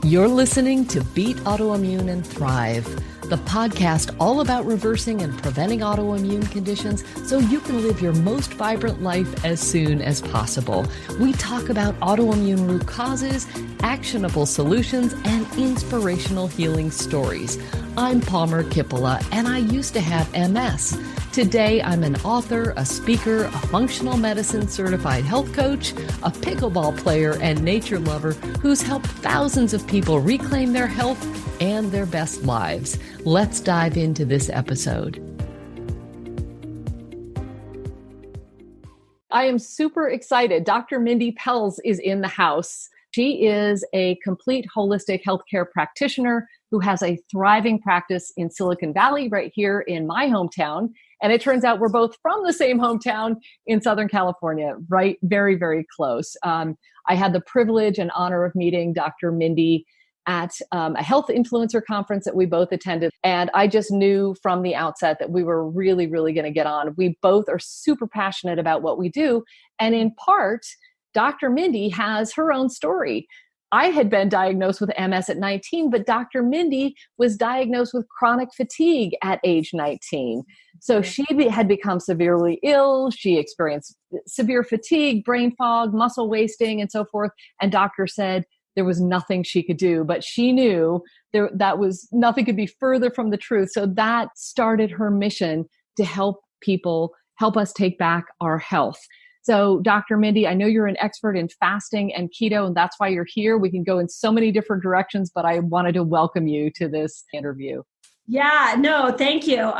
You're listening to Beat Autoimmune and Thrive, the podcast all about reversing and preventing autoimmune conditions so you can live your most vibrant life as soon as possible. We talk about autoimmune root causes, actionable solutions, and inspirational healing stories. I'm Palmer Kippola, and I used to have MS. Today, I'm an author, a speaker, a functional medicine certified health coach, a pickleball player, and nature lover who's helped thousands of people reclaim their health and their best lives. Let's dive into this episode. I am super excited. Dr. Mindy Pelz is in the house. She is a complete holistic healthcare practitioner who has a thriving practice in Silicon Valley, right here in my hometown. And it turns out we're both from the same hometown in Southern California, right? Very, very close. I had the privilege and honor of meeting Dr. Mindy at a health influencer conference that we both attended. And I just knew from the outset that we were really, really going to get on. We both are super passionate about what we do. And in part, Dr. Mindy has her own story. I had been diagnosed with MS at 19, but Dr. Mindy was diagnosed with chronic fatigue at age 19. So she had become severely ill. She experienced severe fatigue, brain fog, muscle wasting, and so forth. And doctor said there was nothing she could do, but she knew that was nothing could be further from the truth. So that started her mission to help people, help us take back our health. So Dr. Mindy, I know you're an expert in fasting and keto, and that's why you're here. We can go in so many different directions, but I wanted to welcome you to this interview. Yeah, no, thank you.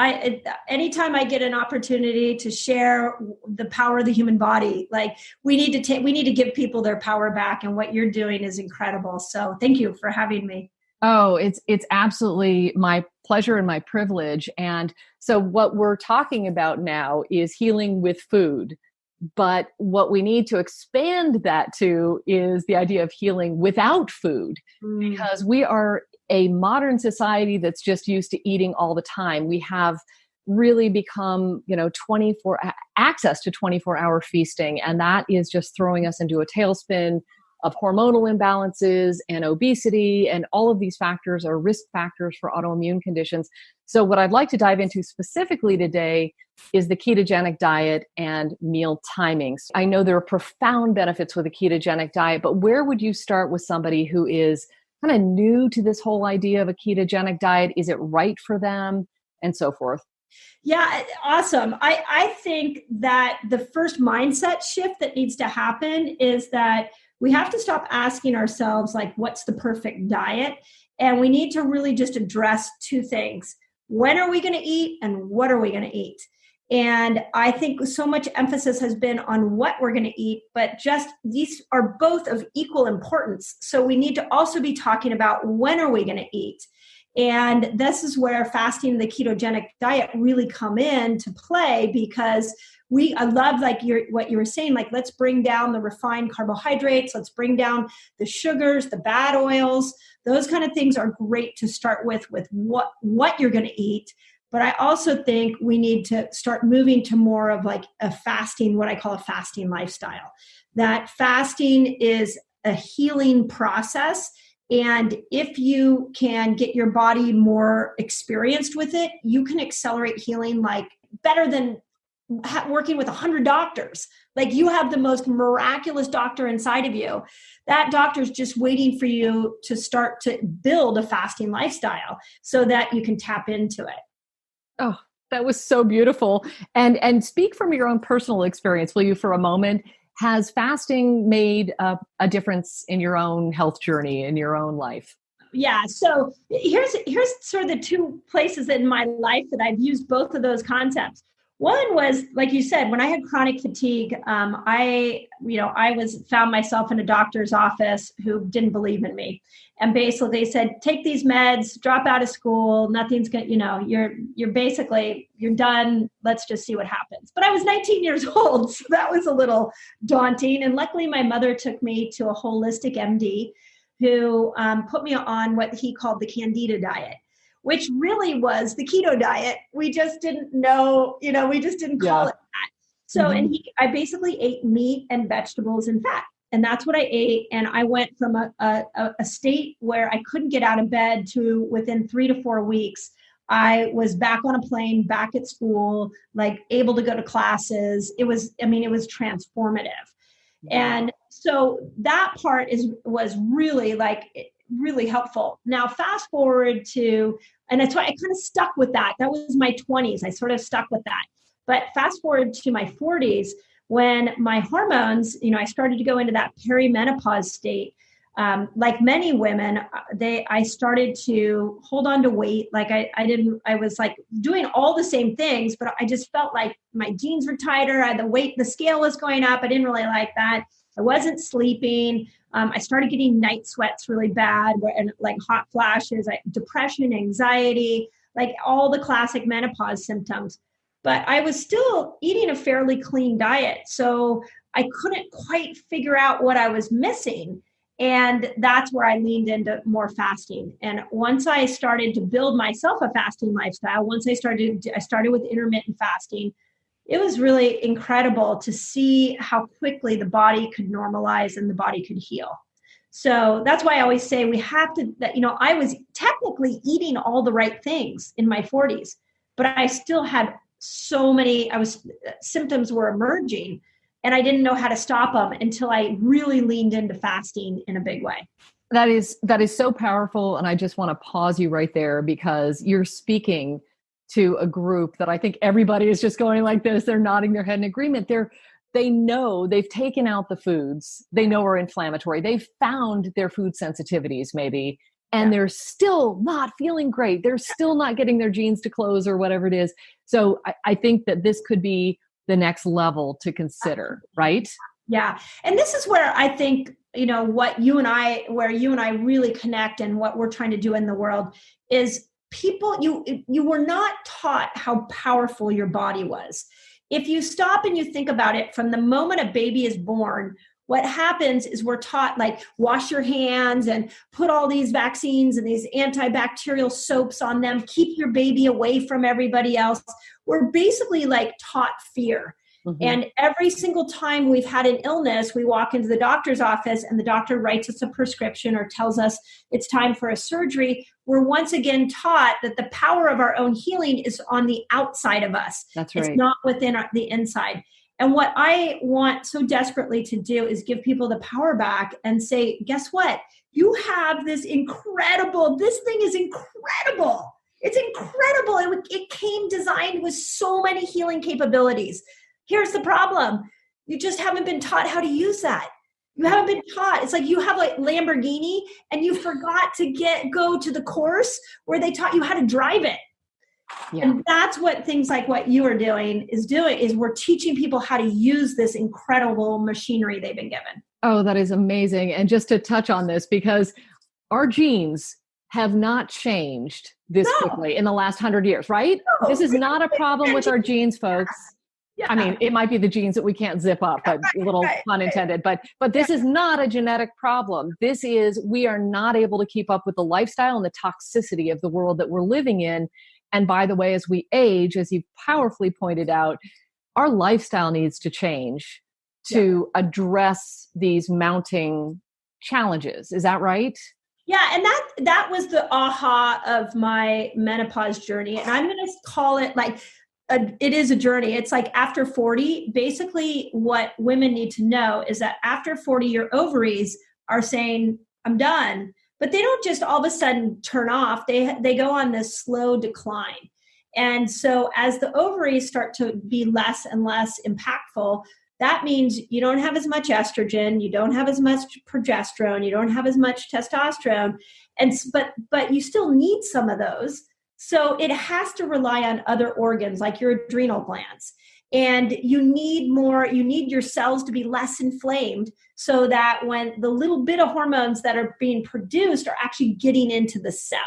Anytime I get an opportunity to share the power of the human body, like we need to give people their power back, and what you're doing is incredible. So thank you for having me. Oh, it's absolutely my pleasure and my privilege. And so what we're talking about now is healing with food. But what we need to expand that to is the idea of healing without food, because we are a modern society that's just used to eating all the time. We have really become, access to 24-hour feasting, and that is just throwing us into a tailspin of hormonal imbalances and obesity, and all of these factors are risk factors for autoimmune conditions. So what I'd like to dive into specifically today is the ketogenic diet and meal timings. I know there are profound benefits with a ketogenic diet, but where would you start with somebody who is kind of new to this whole idea of a ketogenic diet? Is it right for them? And so forth. Yeah, awesome. I think that the first mindset shift that needs to happen is that we have to stop asking ourselves, like, what's the perfect diet? And we need to really just address two things. When are we going to eat, and what are we going to eat? And I think so much emphasis has been on what we're going to eat, but just these are both of equal importance. So we need to also be talking about when are we going to eat? And this is where fasting and the ketogenic diet really come into play, because I love what you were saying, like, let's bring down the refined carbohydrates, let's bring down the sugars, the bad oils. Those kind of things are great to start with what you're going to eat. But I also think we need to start moving to more of like a fasting, what I call a fasting lifestyle. That fasting is a healing process. And if you can get your body more experienced with it, you can accelerate healing like better than working with 100 doctors. Like, you have the most miraculous doctor inside of you. That doctor's just waiting for you to start to build a fasting lifestyle so that you can tap into it. Oh, that was so beautiful. And speak from your own personal experience, will you, for a moment? Has fasting made a difference in your own health journey, in your own life? Yeah. So here's sort of the two places in my life that I've used both of those concepts. One was, like you said, when I had chronic fatigue, I found myself in a doctor's office who didn't believe in me. And basically they said, take these meds, drop out of school, nothing's going to, you're done. Let's just see what happens. But I was 19 years old, so that was a little daunting. And luckily my mother took me to a holistic MD who put me on what he called the Candida diet, which really was the keto diet. We just didn't know, we just didn't call it that. So, and I basically ate meat and vegetables and fat. and that's what I ate. And I went from a state where I couldn't get out of bed to within 3 to 4 weeks, I was back on a plane, back at school, like able to go to classes. It was transformative. And so that part was really really helpful. Now, fast forward to, and that's why I kind of stuck with that. That was my 20s. I sort of stuck with that. But fast forward to my 40s, when my hormones, I started to go into that perimenopause state. Like many women, I started to hold on to weight. Like I was like doing all the same things, but I just felt like my jeans were tighter. The scale was going up. I didn't really like that. I wasn't sleeping. I started getting night sweats really bad, and like hot flashes, depression, anxiety, like all the classic menopause symptoms. But I was still eating a fairly clean diet. So I couldn't quite figure out what I was missing. And that's where I leaned into more fasting. And once I started to build myself a fasting lifestyle, I started with intermittent fasting. It was really incredible to see how quickly the body could normalize and the body could heal. So that's why I always say I was technically eating all the right things in my 40s, but I still had symptoms were emerging, and I didn't know how to stop them until I really leaned into fasting in a big way. That is so powerful. And I just want to pause you right there, because you're speaking to a group that I think everybody is just going like this. They're nodding their head in agreement. They know they've taken out the foods they know are inflammatory. They've found their food sensitivities maybe, and they're still not feeling great. They're still not getting their jeans to close or whatever it is. So I think that this could be the next level to consider, right? Yeah. And this is where I think, where you and I really connect, and what we're trying to do in the world is people, you were not taught how powerful your body was. If you stop and you think about it, from the moment a baby is born, what happens is we're taught, like, wash your hands and put all these vaccines and these antibacterial soaps on them, keep your baby away from everybody else. We're basically like taught fear. Mm-hmm. And every single time we've had an illness, we walk into the doctor's office and the doctor writes us a prescription or tells us it's time for a surgery. We're once again taught that the power of our own healing is on the outside of us. That's right. It's not within the inside. And what I want so desperately to do is give people the power back and say, guess what? You have this thing is incredible. It's incredible. It came designed with so many healing capabilities. Here's the problem. You just haven't been taught how to use that. You haven't been taught. It's like you have a Lamborghini and you forgot to go to the course where they taught you how to drive it. Yeah. And that's what things like what you are doing is we're teaching people how to use this incredible machinery they've been given. Oh, that is amazing. And just to touch on this, because our genes have not changed this quickly in the last 100 years, right? No. This is not a problem with our genes, folks. Yeah. I mean, it might be the genes that we can't zip up, but a little pun intended, but this is not a genetic problem. This is, we are not able to keep up with the lifestyle and the toxicity of the world that we're living in. And by the way, as we age, as you powerfully pointed out, our lifestyle needs to change to address these mounting challenges. Is that right? Yeah. And that was the aha of my menopause journey. And I'm going to call it it is a journey. It's like after 40, basically what women need to know is that after 40, your ovaries are saying, I'm done. But they don't just all of a sudden turn off. They go on this slow decline. And so as the ovaries start to be less and less impactful, that means you don't have as much estrogen, you don't have as much progesterone, you don't have as much testosterone, but you still need some of those. So it has to rely on other organs like your adrenal glands. And you need your cells to be less inflamed so that when the little bit of hormones that are being produced are actually getting into the cell.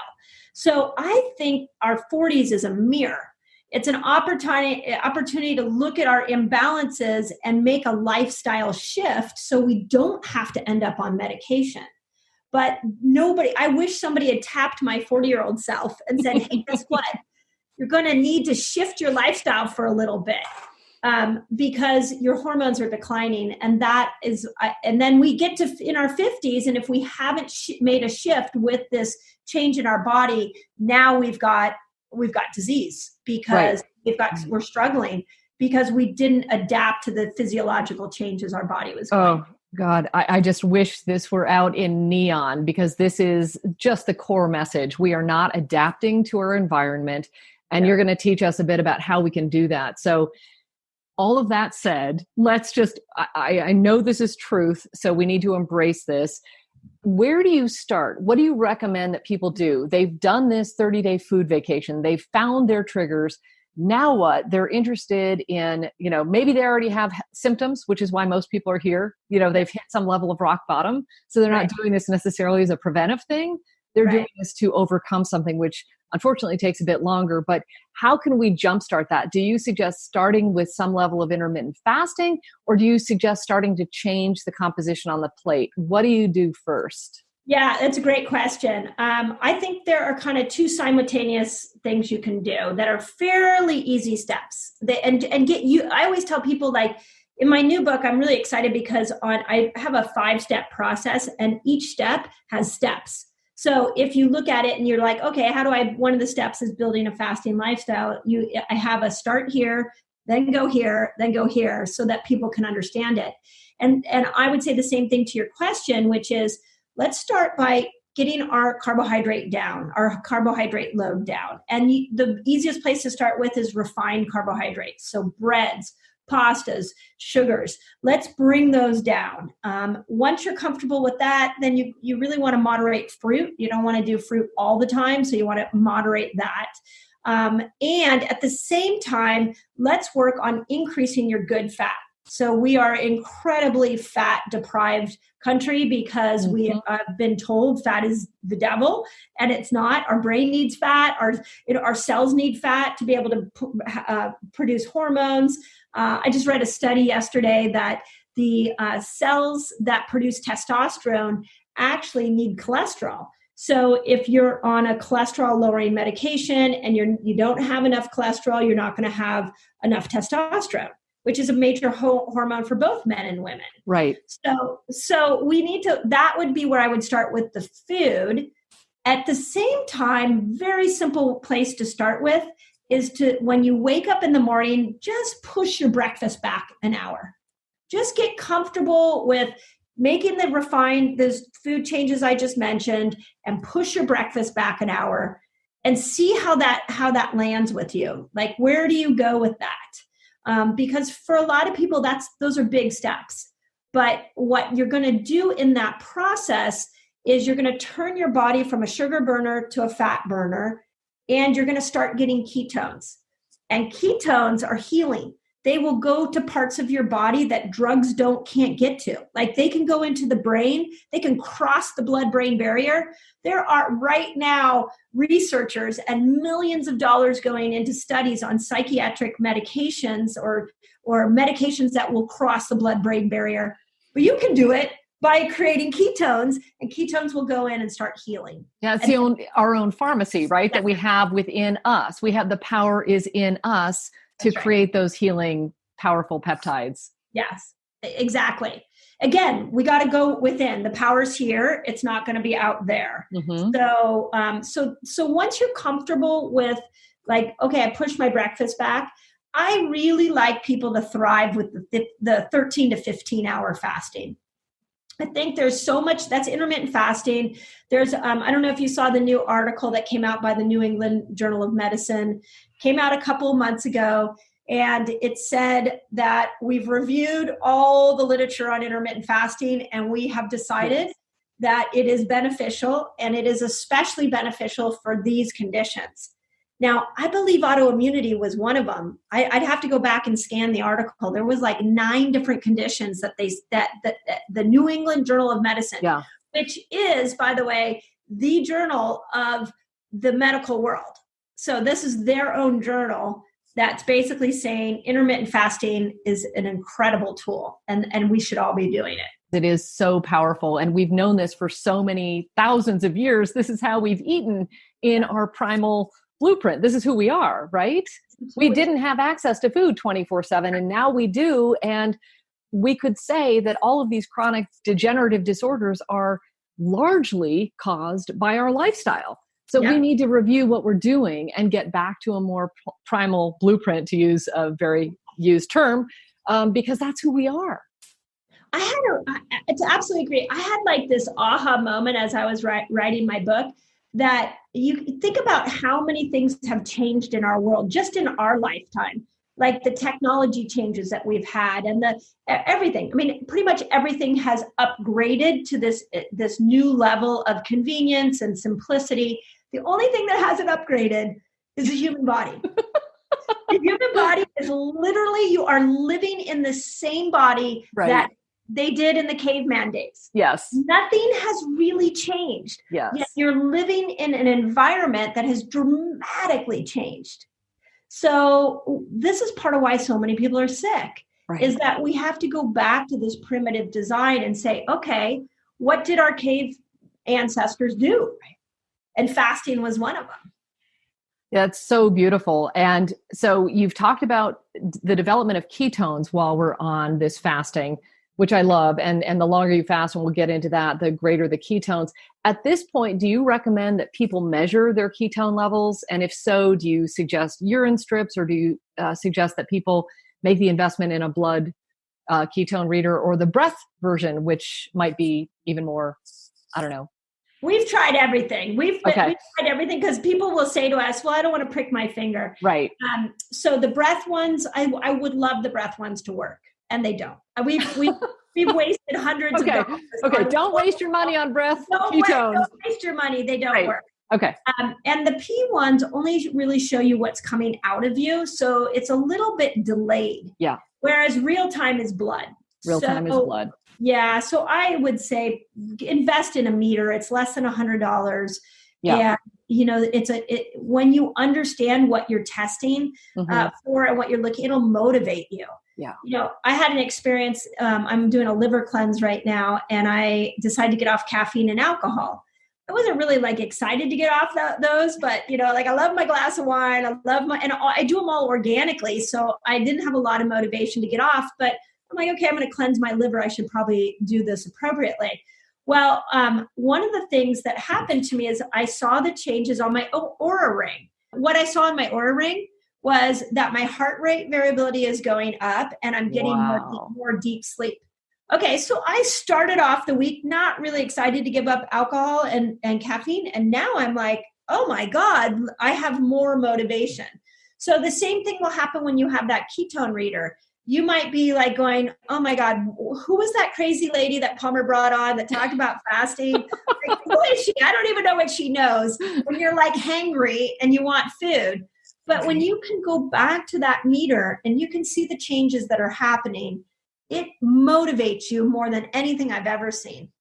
So I think our 40s is a mirror. It's an opportunity to look at our imbalances and make a lifestyle shift so we don't have to end up on medication. But I wish somebody had tapped my 40-year-old self and said, hey, guess what? You're going to need to shift your lifestyle for a little bit. because your hormones are declining. And that is, and then we get to in our 50s, and if we haven't made a shift with this change in our body, now we've got disease because we're struggling because we didn't adapt to the physiological changes our body was going. Oh God, I just wish this were out in neon, because this is just the core message. We are not adapting to our environment, and you're going to teach us a bit about how we can do that. So all of that said, let's just, I know this is truth, so we need to embrace this. Where do you start? What do you recommend that people do? They've done this 30-day food vacation. They've found their triggers. Now what? They're interested in, maybe they already have symptoms, which is why most people are here. They've hit some level of rock bottom. So they're not doing this necessarily as a preventive thing. They're doing this to overcome something, which unfortunately takes a bit longer. But how can we jumpstart that? Do you suggest starting with some level of intermittent fasting, or do you suggest starting to change the composition on the plate? What do you do first? Yeah, that's a great question. I think there are kind of two simultaneous things you can do that are fairly easy steps. I always tell people, like, in my new book, I'm really excited because I have a 5-step process, and each step has steps. So if you look at it and you're like, okay, one of the steps is building a fasting lifestyle. I have a start here, then go here, so that people can understand it. And I would say the same thing to your question, which is, let's start by getting our carbohydrate down, our carbohydrate load down. And the easiest place to start with is refined carbohydrates. So breads, pastas, sugars. Let's bring those down. Once you're comfortable with that, then you really want to moderate fruit. You don't want to do fruit all the time, so you want to moderate that. And at the same time, let's work on increasing your good fat. So we are incredibly fat deprived country because we have been told fat is the devil, and it's not. Our brain needs fat. Our cells need fat to be able to produce hormones. I just read a study yesterday that the cells that produce testosterone actually need cholesterol. So if you're on a cholesterol lowering medication and you don't have enough cholesterol, you're not going to have enough testosterone, which is a major hormone for both men and women. Right. So we need to, that would be where I would start with the food. At the same time, very simple place to start with is to, when you wake up in the morning, just push your breakfast back an hour. Just get comfortable with making those food changes I just mentioned, and push your breakfast back an hour and see how that lands with you. Like, where do you go with that? Because for a lot of people, those are big steps. But what you're going to do in that process is you're going to turn your body from a sugar burner to a fat burner, and you're going to start getting ketones. And ketones are healing. They will go to parts of your body that drugs can't get to. Like, they can go into the brain. They can cross the blood-brain barrier. There are right now researchers and millions of dollars going into studies on psychiatric medications or medications that will cross the blood-brain barrier. But you can do it by creating ketones, and ketones will go in and start healing. Yeah, it's our own pharmacy, right? That we have within us. We have the power is in us to create those healing, powerful peptides. Yes, exactly. Again, we got to go within. The power's here. It's not going to be out there. Mm-hmm. So once you're comfortable with, like, okay, I pushed my breakfast back, I really like people to thrive with the 13 to 15 hour fasting. I think there's so much that's intermittent fasting. There's, I don't know if you saw the new article that came out by the New England Journal of Medicine, came out a couple of months ago. And it said that we've reviewed all the literature on intermittent fasting, and we have decided that it is beneficial, and it is especially beneficial for these conditions. Now, I believe autoimmunity was one of them. I'd have to go back and scan the article. There was like 9 different conditions that the New England Journal of Medicine, which is, by the way, the journal of the medical world. So this is their own journal that's basically saying intermittent fasting is an incredible tool, and we should all be doing it. It is so powerful. And we've known this for so many thousands of years. This is how we've eaten in our primal blueprint. This is who we are, right? We didn't have access to food 24/7, and now we do. And we could say that all of these chronic degenerative disorders are largely caused by our lifestyle. So we need to review what we're doing and get back to a more primal blueprint, to use a very used term, because that's who we are. I absolutely agree. I had like this aha moment as I was writing my book, that you think about how many things have changed in our world just in our lifetime, like the technology changes that we've had and everything. I mean, pretty much everything has upgraded to this new level of convenience and simplicity. The only thing that hasn't upgraded is the human body. The human body is literally, you are living in the same body that they did in the caveman days. Yes. Nothing has really changed. Yes. Yet you're living in an environment that has dramatically changed. So this is part of why so many people are sick, is that we have to go back to this primitive design and say, okay, what did our cave ancestors do? And fasting was one of them. That's so beautiful. And so you've talked about the development of ketones while we're on this fasting, which I love. And the longer you fast, and we'll get into that, the greater the ketones. At this point, do you recommend that people measure their ketone levels? And if so, do you suggest urine strips, or do you suggest that people make the investment in a blood ketone reader, or the breath version, which might be even more, I don't know. We've tried everything. We've tried everything, because people will say to us, well, I don't want to prick my finger. Right. So the breath ones, I would love the breath ones to work. And they don't. We've wasted hundreds of dollars. Okay, don't waste your money on breath ketones. Don't waste your money. They don't work. Okay. And the P ones only really show you what's coming out of you. So it's a little bit delayed. Yeah. Whereas real time is blood. Real time is blood. Yeah. So I would say invest in a meter. It's less than $100. Yeah. And when you understand what you're testing for and what you're looking, it'll motivate you. Yeah. I had an experience, I'm doing a liver cleanse right now, and I decided to get off caffeine and alcohol. I wasn't really excited to get off those, but I love my glass of wine. I do them all organically. So I didn't have a lot of motivation to get off, but I'm like, okay, I'm going to cleanse my liver. I should probably do this appropriately. Well, one of the things that happened to me is I saw the changes on my Oura ring. What I saw in my Oura ring was that my heart rate variability is going up, and I'm getting more deep sleep. Okay, so I started off the week not really excited to give up alcohol and caffeine, and now I'm like, oh my God, I have more motivation. So the same thing will happen when you have that ketone reader. You might be going, oh my God, who was that crazy lady that Palmer brought on that talked about fasting? Who is she? I don't even know what she knows. When you're hangry and you want food. But when you can go back to that meter and you can see the changes that are happening, it motivates you more than anything I've ever seen.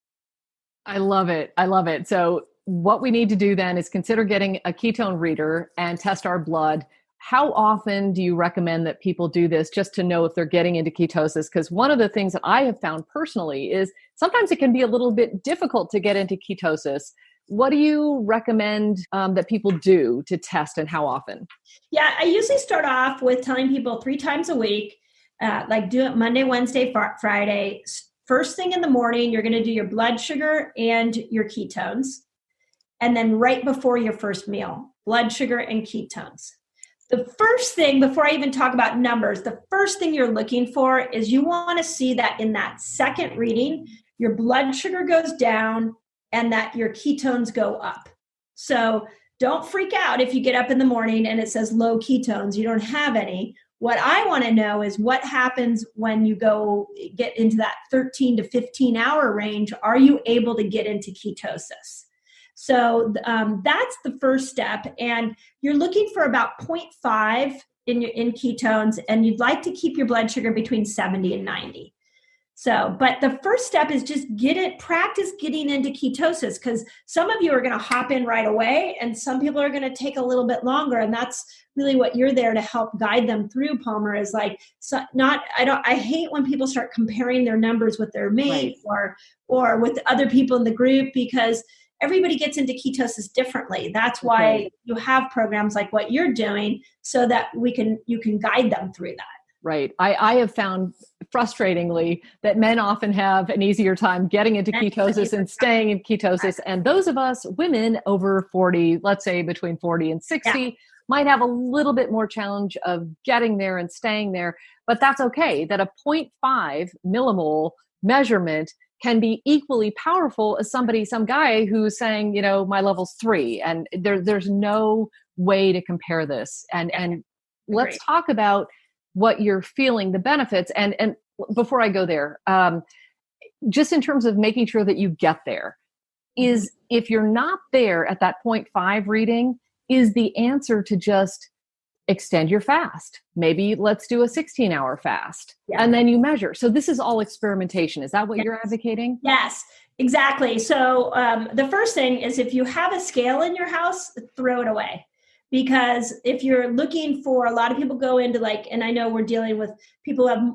I love it. I love it. So what we need to do then is consider getting a ketone reader and test our blood. How often do you recommend that people do this, just to know if they're getting into ketosis? Because one of the things that I have found personally is sometimes it can be a little bit difficult to get into ketosis. What do you recommend that people do to test, and how often? Yeah, I usually start off with telling people 3 times a week, do it Monday, Wednesday, Friday. First thing in the morning, you're going to do your blood sugar and your ketones. And then right before your first meal, blood sugar and ketones. The first thing, before I even talk about numbers, the first thing you're looking for is you want to see that in that second reading, your blood sugar goes down and that your ketones go up. So don't freak out if you get up in the morning and it says low ketones, you don't have any. What I want to know is what happens when you get into that 13 to 15 hour range. Are you able to get into ketosis? So that's the first step. And you're looking for about 0.5 in ketones, and you'd like to keep your blood sugar between 70 and 90. So, but the first step is just practice getting into ketosis, because some of you are going to hop in right away and some people are going to take a little bit longer. And that's really what you're there to help guide them through, Palmer, is I hate when people start comparing their numbers with their mate or with other people in the group, because everybody gets into ketosis differently. That's why you have programs like what you're doing so that you can guide them through that. Right. I have found frustratingly that men often have an easier time getting into ketosis and staying in ketosis. And those of us women over 40, let's say between 40 and 60, might have a little bit more challenge of getting there and staying there. But that's okay. That a 0.5 millimole measurement can be equally powerful as some guy who's saying, my level's 3. And there's no way to compare this. And let's talk about what you're feeling, the benefits. And before I go there, just in terms of making sure that you get there, is if you're not there at that 0.5 reading, is the answer to just extend your fast. Maybe let's do a 16-hour fast and then you measure. So this is all experimentation. Is that what you're advocating? Yes, exactly. So the first thing is, if you have a scale in your house, throw it away. Because if you're looking for, a lot of people go into and I know we're dealing with people who have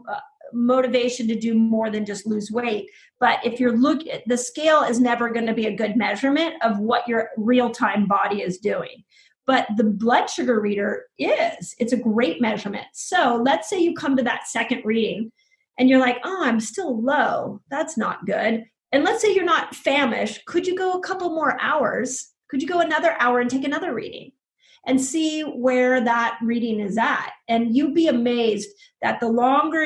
motivation to do more than just lose weight. But if you're the scale is never going to be a good measurement of what your real-time body is doing. But the blood sugar reader it's a great measurement. So let's say you come to that second reading and you're like, oh, I'm still low. That's not good. And let's say you're not famished. Could you go a couple more hours? Could you go another hour and take another reading and see where that reading is at? And you'd be amazed that the longer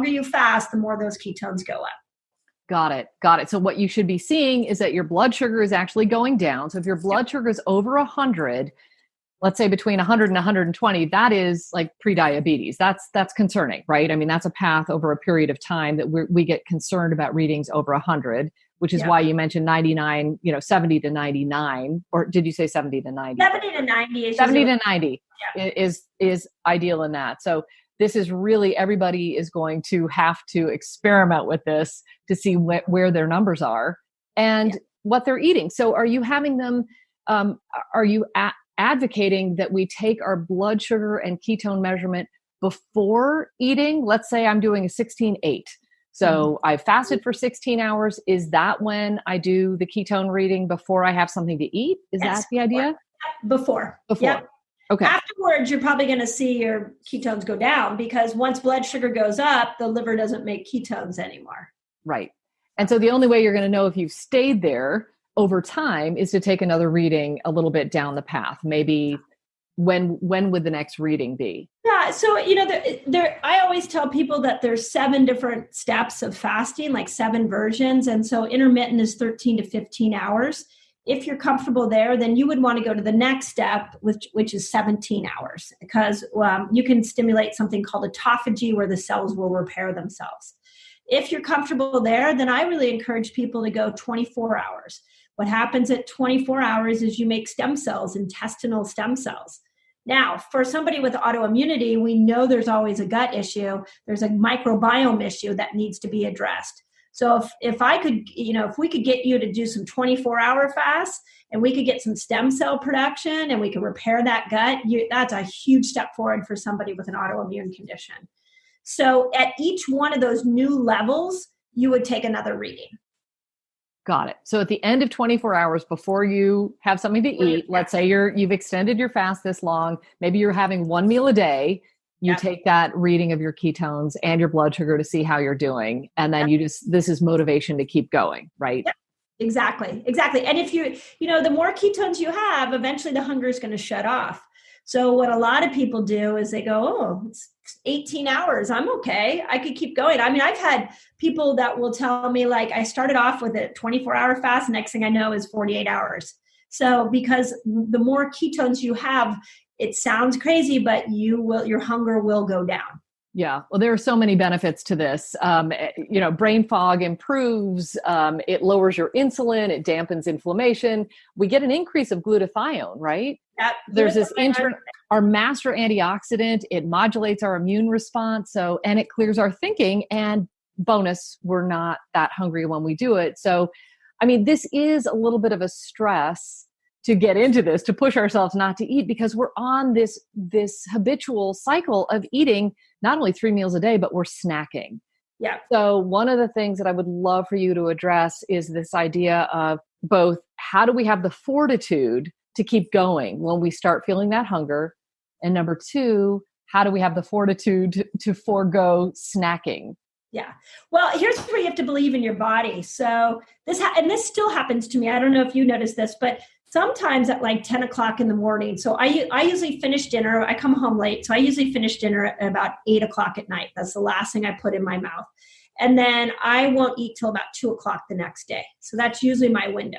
you fast, the more those ketones go up. Got it. So what you should be seeing is that your blood sugar is actually going down. So if your blood sugar is over 100, let's say between 100 and 120, that is like pre-diabetes. That's concerning, right? I mean, that's a path over a period of time that we get concerned about readings over 100, which is why you mentioned 99, 70 to 99, or did you say 70 to 90? 70 to 90. 70 to 90 is ideal in that. So this is really, everybody is going to have to experiment with this to see where their numbers are and what they're eating. So are you having them, are you advocating that we take our blood sugar and ketone measurement before eating? Let's say I'm doing a 16-8. So I fasted for 16 hours. Is that when I do the ketone reading before I have something to eat? Is that the idea? Before. Yep. Okay. Afterwards, you're probably going to see your ketones go down, because once blood sugar goes up, the liver doesn't make ketones anymore. Right. And so the only way you're going to know if you've stayed there over time is to take another reading a little bit down the path. Maybe when would the next reading be? Yeah. So, I always tell people that there's 7 different steps of fasting, like 7 versions. And so intermittent is 13 to 15 hours. If you're comfortable there, then you would want to go to the next step, which is 17 hours, because you can stimulate something called autophagy, where the cells will repair themselves. If you're comfortable there, then I really encourage people to go 24 hours. What happens at 24 hours is you make stem cells, intestinal stem cells. Now, for somebody with autoimmunity, we know there's always a gut issue. There's a microbiome issue that needs to be addressed. So if I could, if we could get you to do some 24-hour fasts, and we could get some stem cell production, and we could repair that gut, that's a huge step forward for somebody with an autoimmune condition. So at each one of those new levels, you would take another reading. Got it. So at the end of 24 hours before you have something to eat, let's say you've extended your fast this long, maybe you're having 1 meal a day, you take that reading of your ketones and your blood sugar to see how you're doing. And then this is motivation to keep going, right? Yep. Exactly. And if the more ketones you have, eventually the hunger is going to shut off. So what a lot of people do is they go, oh, it's 18 hours. I'm okay. I could keep going. I mean, I've had people that will tell me, like, I started off with a 24-hour fast. Next thing I know is 48 hours. So because the more ketones you have, it sounds crazy, but your hunger will go down. Yeah. Well, there are so many benefits to this. Brain fog improves, it lowers your insulin, it dampens inflammation. We get an increase of glutathione, right? Yep. There's this our master antioxidant, it modulates our immune response. And it clears our thinking, and bonus, we're not that hungry when we do it. So, I mean, this is a little bit of a stress to get into this, to push ourselves not to eat, because we're on this habitual cycle of eating not only 3 meals a day, but we're snacking. Yeah. So one of the things that I would love for you to address is this idea of both how do we have the fortitude to keep going when we start feeling that hunger? And number two, how do we have the fortitude to forego snacking? Yeah. Well, here's where you have to believe in your body. So this still happens to me. I don't know if you noticed this, but sometimes at like 10 o'clock in the morning. So I usually finish dinner. I come home late. So I usually finish dinner at about 8 o'clock at night. That's the last thing I put in my mouth. And then I won't eat till about 2 o'clock the next day. So that's usually my window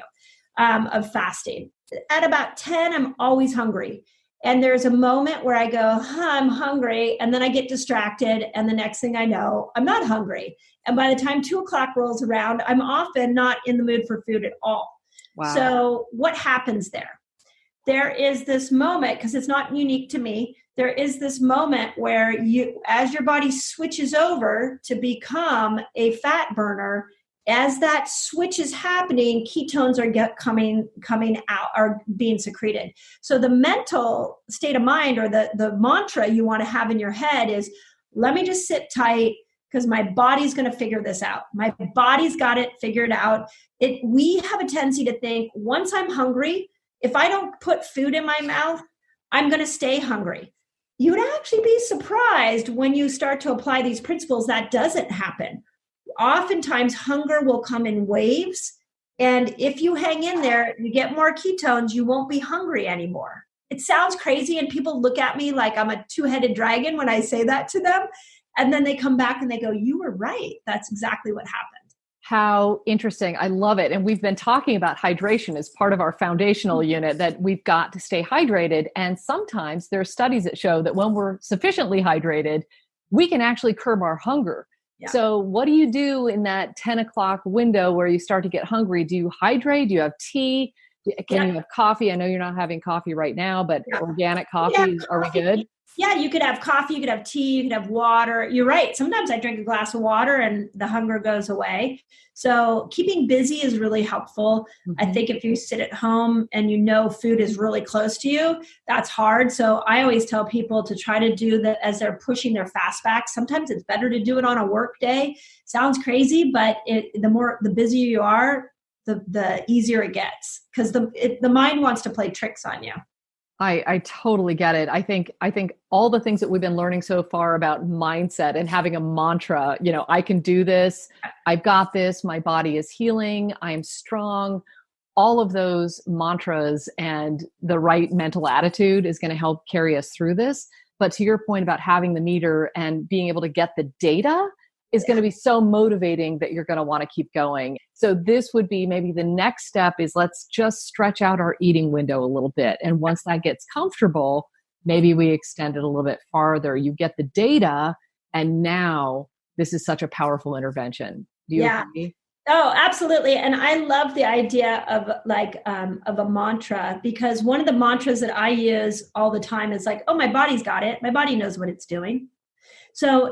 of fasting. At about 10, I'm always hungry. And there's a moment where I go, I'm hungry. And then I get distracted. And the next thing I know, I'm not hungry. And by the time 2 o'clock rolls around, I'm often not in the mood for food at all. Wow. So what happens there? There is this moment, because it's not unique to me, there is this moment where as your body switches over to become a fat burner, as that switch is happening, ketones are coming out, are being secreted. So the mental state of mind, or the mantra you want to have in your head is, let me just sit tight because my body's going to figure this out. My body's got it figured out. We have a tendency to think, once I'm hungry, if I don't put food in my mouth, I'm going to stay hungry. You would actually be surprised when you start to apply these principles that doesn't happen. Oftentimes, hunger will come in waves. And if you hang in there, you get more ketones, you won't be hungry anymore. It sounds crazy, and people look at me like I'm a two-headed dragon when I say that to them. And then they come back and they go, you were right. That's exactly what happened. How interesting. I love it. And we've been talking about hydration as part of our foundational unit, that we've got to stay hydrated. And sometimes there are studies that show that when we're sufficiently hydrated, we can actually curb our hunger. Yeah. So what do you do in that 10 o'clock window where you start to get hungry? Do you hydrate? Do you have tea? Can you have coffee? I know you're not having coffee right now, but organic coffee, are we good? Yeah, you could have coffee, you could have tea, you could have water. You're right. Sometimes I drink a glass of water and the hunger goes away. So keeping busy is really helpful. Mm-hmm. I think if you sit at home and you know food is really close to you, that's hard. So I always tell people to try to do that as they're pushing their fast back. Sometimes it's better to do it on a work day. Sounds crazy, but the busier you are, the easier it gets, because the mind wants to play tricks on you. I totally get it. I think all the things that we've been learning so far about mindset and having a mantra, I can do this. I've got this. My body is healing. I'm strong. All of those mantras and the right mental attitude is going to help carry us through this. But to your point about having the meter and being able to get the data is going to be so motivating that you're going to want to keep going. So this would be maybe the next step is, let's just stretch out our eating window a little bit. And once that gets comfortable, maybe we extend it a little bit farther. You get the data, and now this is such a powerful intervention. Do you agree? Oh, absolutely. And I love the idea of of a mantra, because one of the mantras that I use all the time is like, oh, my body's got it. My body knows what it's doing. So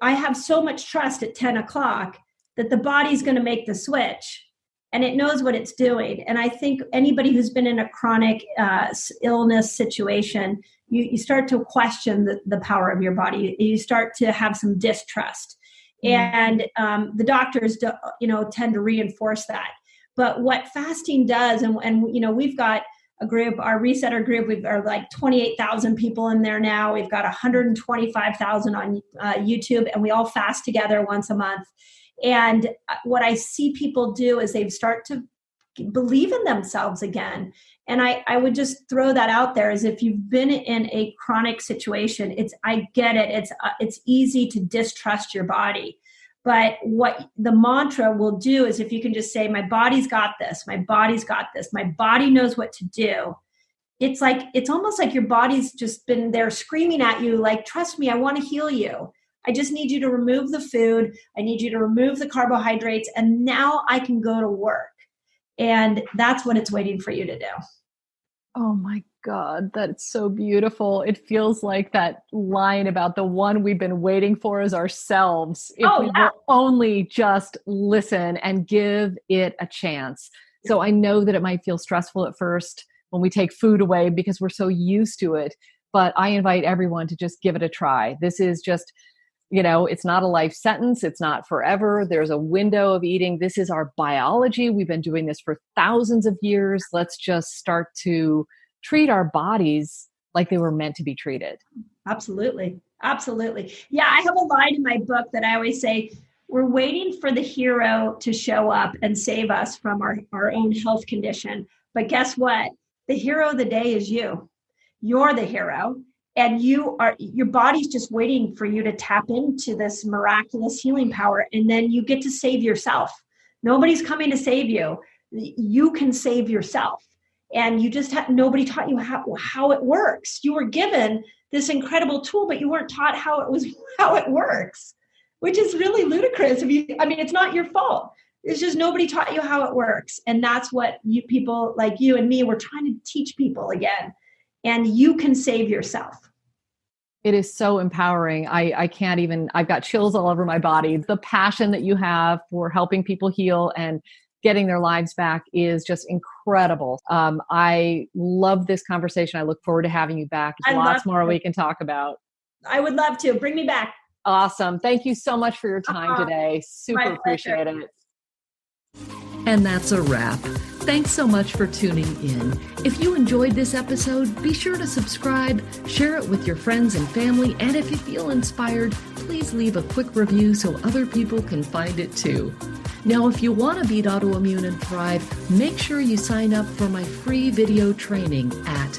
I have so much trust at 10 o'clock that the body's going to make the switch, and it knows what it's doing. And I think anybody who's been in a chronic illness situation, you start to question the power of your body. You start to have some distrust. Mm-hmm. And the doctors tend to reinforce that. But what fasting does, and we've got a group, our resetter group, we've got like 28,000 people in there now. We've got 125,000 on YouTube, and we all fast together once a month. And what I see people do is they start to believe in themselves again. And I would just throw that out there, as if you've been in a chronic situation, I get it. It's easy to distrust your body. But what the mantra will do is, if you can just say, my body's got this, my body's got this, my body knows what to do. It's almost like your body's just been there screaming at you, like, trust me, I want to heal you. I just need you to remove the food. I need you to remove the carbohydrates. And now I can go to work. And that's what it's waiting for you to do. Oh my God, that's so beautiful. It feels like that line about the one we've been waiting for is ourselves. If we will only just listen and give it a chance. So I know that it might feel stressful at first when we take food away because we're so used to it, but I invite everyone to just give it a try. This is just It's not a life sentence. It's not forever. There's a window of eating. This is our biology. We've been doing this for thousands of years. Let's just start to treat our bodies like they were meant to be treated. Absolutely. Absolutely. Yeah, I have a line in my book that I always say, we're waiting for the hero to show up and save us from our own health condition. But guess what? The hero of the day is you. You're the hero. And your body's just waiting for you to tap into this miraculous healing power. And then you get to save yourself. Nobody's coming to save you. You can save yourself. And you just nobody taught you how it works. You were given this incredible tool, but you weren't taught how it works, which is really ludicrous. It's not your fault. It's just nobody taught you how it works. And that's what you people like you and me, we're trying to teach people again. And you can save yourself. It is so empowering. I can't even, I've got chills all over my body. The passion that you have for helping people heal and getting their lives back is just incredible. I love this conversation. I look forward to having you back. There's lots more we can talk about. I would love to. Bring me back. Awesome. Thank you so much for your time today. Super appreciate it. And that's a wrap. Thanks so much for tuning in. If you enjoyed this episode, be sure to subscribe, share it with your friends and family, and if you feel inspired, please leave a quick review so other people can find it too. Now, if you want to beat autoimmune and thrive, make sure you sign up for my free video training at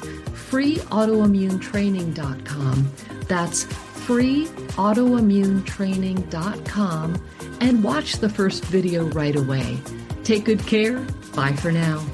freeautoimmunetraining.com. That's freeautoimmunetraining.com, and watch the first video right away. Take good care. Bye for now.